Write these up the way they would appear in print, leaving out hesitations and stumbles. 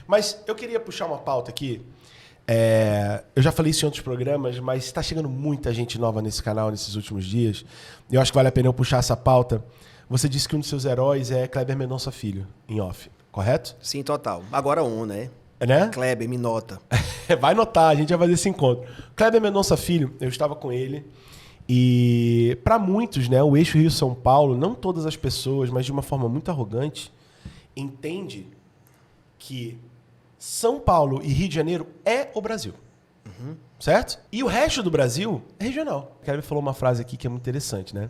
Mas eu queria puxar uma pauta aqui. Eu já falei isso em outros programas, mas está chegando muita gente nova nesse canal nesses últimos dias. E eu acho que vale a pena eu puxar essa pauta. Você disse que um dos seus heróis é Kleber Mendonça Filho, em off, correto? Sim, total. Agora né? Né? Kleber, me nota. Vai notar, a gente vai fazer esse encontro. Kleber Mendonça Filho, eu estava com ele. E para muitos, né, o eixo Rio-São Paulo, não todas as pessoas, mas de uma forma muito arrogante, entende que São Paulo e Rio de Janeiro é o Brasil. Uhum. Certo? E o resto do Brasil é regional. O Kleber falou uma frase aqui que é muito interessante, né?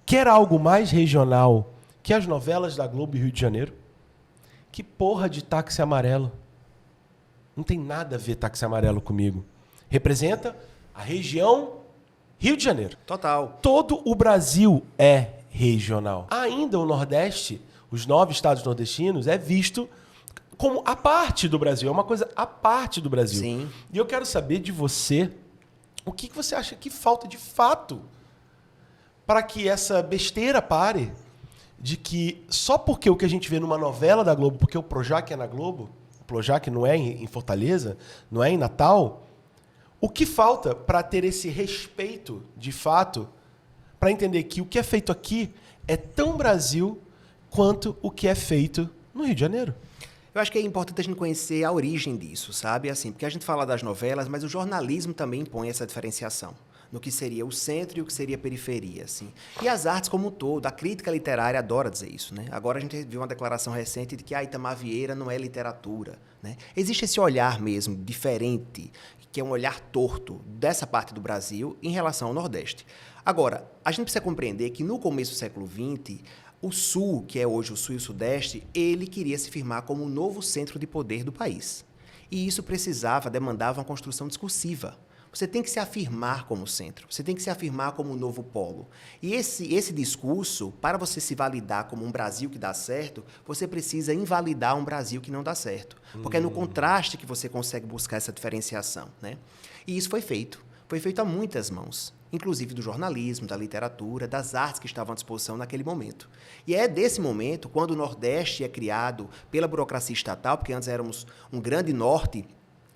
Quer algo mais regional que as novelas da Globo e Rio de Janeiro? Que porra de táxi amarelo? Não tem nada a ver táxi amarelo comigo. Representa a região Rio de Janeiro. Total. Todo o Brasil é regional. Ainda o Nordeste, os 9 estados nordestinos, é visto como a parte do Brasil. É uma coisa a parte do Brasil. Sim. E eu quero saber de você, o que você acha que falta de fato para que essa besteira pare de que só porque o que a gente vê numa novela da Globo, porque o Projac é na Globo, o Projac não é em Fortaleza, não é em Natal, o que falta para ter esse respeito, de fato, para entender que o que é feito aqui é tão Brasil quanto o que é feito no Rio de Janeiro? Eu acho que é importante a gente conhecer a origem disso, sabe? Assim, porque a gente fala das novelas, mas o jornalismo também impõe essa diferenciação no que seria o centro e o que seria a periferia, assim. E as artes como um todo, a crítica literária adora dizer isso, né? Agora a gente viu uma declaração recente de que a Itamar Vieira não é literatura, né? Existe esse olhar mesmo, diferente, que é um olhar torto dessa parte do Brasil em relação ao Nordeste. Agora, a gente precisa compreender que no começo do século XX, o Sul, que é hoje o Sul e o Sudeste, ele queria se firmar como um novo centro de poder do país. E isso demandava uma construção discursiva. Você tem que se afirmar como centro, você tem que se afirmar como um novo polo. E esse discurso, para você se validar como um Brasil que dá certo, você precisa invalidar um Brasil que não dá certo. Porque é no contraste que você consegue buscar essa diferenciação, né? E isso foi feito a muitas mãos, inclusive do jornalismo, da literatura, das artes que estavam à disposição naquele momento. E é desse momento, quando o Nordeste é criado pela burocracia estatal, porque antes éramos um grande norte.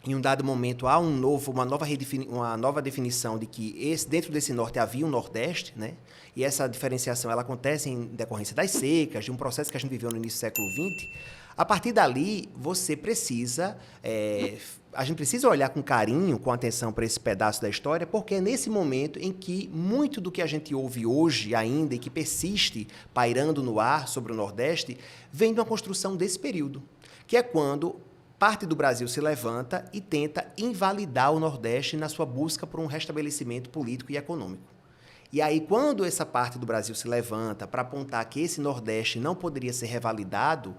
Em um dado momento, há uma nova definição de que dentro desse norte havia um nordeste, né? E essa diferenciação ela acontece em decorrência das secas, de um processo que a gente viveu no início do século XX. A partir dali, a gente precisa olhar com carinho, com atenção para esse pedaço da história, porque é nesse momento em que muito do que a gente ouve hoje ainda e que persiste pairando no ar sobre o Nordeste, vem de uma construção desse período, que é quando parte do Brasil se levanta e tenta invalidar o Nordeste na sua busca por um restabelecimento político e econômico. E aí, quando essa parte do Brasil se levanta para apontar que esse Nordeste não poderia ser revalidado,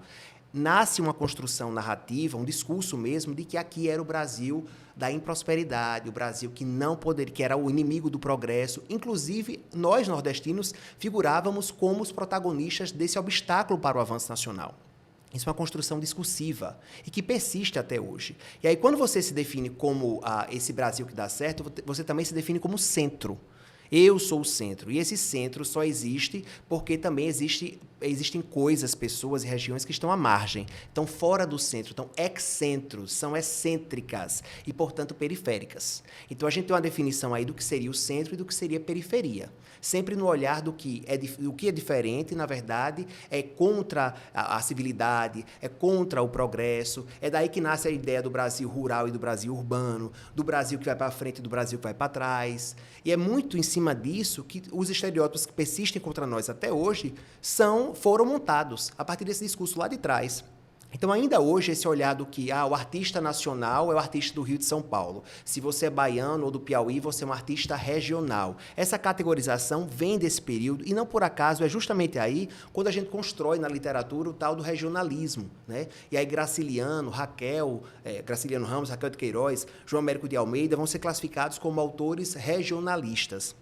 nasce uma construção narrativa, um discurso mesmo, de que aqui era o Brasil da improsperidade, o Brasil que não poderia, que era o inimigo do progresso. Inclusive, nós, nordestinos, figurávamos como os protagonistas desse obstáculo para o avanço nacional. Isso é uma construção discursiva e que persiste até hoje. E aí, quando você se define como esse Brasil que dá certo, você também se define como centro. Eu sou o centro. E esse centro só existe porque também existem coisas, pessoas e regiões que estão à margem, estão fora do centro, estão excentros, são excêntricas e, portanto, periféricas. Então, a gente tem uma definição aí do que seria o centro e do que seria a periferia. Sempre no olhar do que é diferente, na verdade, é contra a civilidade, é contra o progresso. É daí que nasce a ideia do Brasil rural e do Brasil urbano, do Brasil que vai para frente e do Brasil que vai para trás. E é muito em cima disso que os estereótipos que persistem contra nós até hoje foram montados a partir desse discurso lá de trás. Então, ainda hoje, esse olhar do que o artista nacional é o artista do Rio de São Paulo. Se você é baiano ou do Piauí, você é um artista regional. Essa categorização vem desse período e, não por acaso, é justamente aí quando a gente constrói na literatura o tal do regionalismo, né? E aí Graciliano Ramos, Raquel de Queiroz, João Américo de Almeida vão ser classificados como autores regionalistas.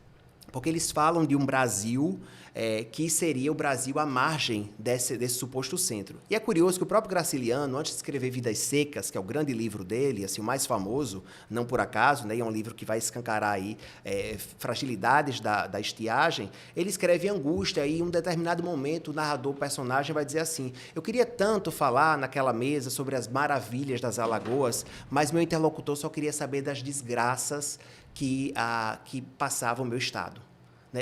porque eles falam de um Brasil que seria o Brasil à margem desse suposto centro. E é curioso que o próprio Graciliano, antes de escrever Vidas Secas, que é o grande livro dele, assim, o mais famoso, não por acaso, né, é um livro que vai escancarar aí, fragilidades da estiagem, ele escreve Angústia, e em um determinado momento o narrador, o personagem, vai dizer assim: eu queria tanto falar naquela mesa sobre as maravilhas das Alagoas, mas meu interlocutor só queria saber das desgraças que passavam o meu estado.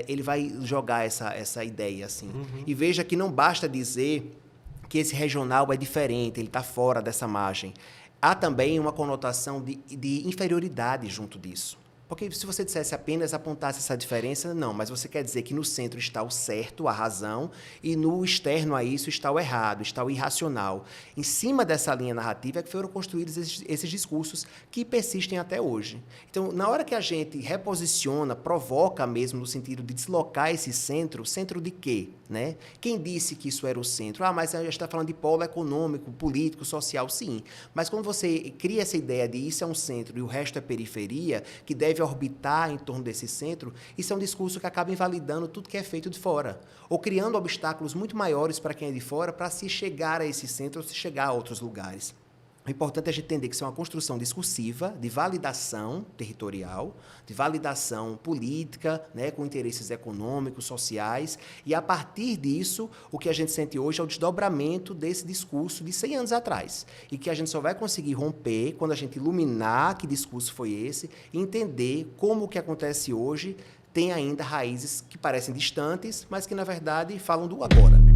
Ele vai jogar essa ideia assim. E veja que não basta dizer que esse regional é diferente, ele está fora dessa margem. Há também uma conotação de inferioridade junto disso. Porque se você dissesse apenas, apontasse essa diferença, não, mas você quer dizer que no centro está o certo, a razão, e no externo a isso está o errado, está o irracional. Em cima dessa linha narrativa é que foram construídos esses discursos que persistem até hoje. Então, na hora que a gente reposiciona, provoca mesmo no sentido de deslocar esse centro de quê? Né? Quem disse que isso era o centro? Mas a gente está falando de polo econômico, político, social, sim. Mas quando você cria essa ideia de isso é um centro e o resto é periferia, que deve orbitar em torno desse centro, isso é um discurso que acaba invalidando tudo que é feito de fora, ou criando obstáculos muito maiores para quem é de fora para se chegar a esse centro ou se chegar a outros lugares. O importante é a gente entender que isso é uma construção discursiva, de validação territorial, de validação política, né, com interesses econômicos, sociais, e a partir disso, o que a gente sente hoje é o desdobramento desse discurso de 100 anos atrás, e que a gente só vai conseguir romper quando a gente iluminar que discurso foi esse, e entender como o que acontece hoje tem ainda raízes que parecem distantes, mas que, na verdade, falam do agora.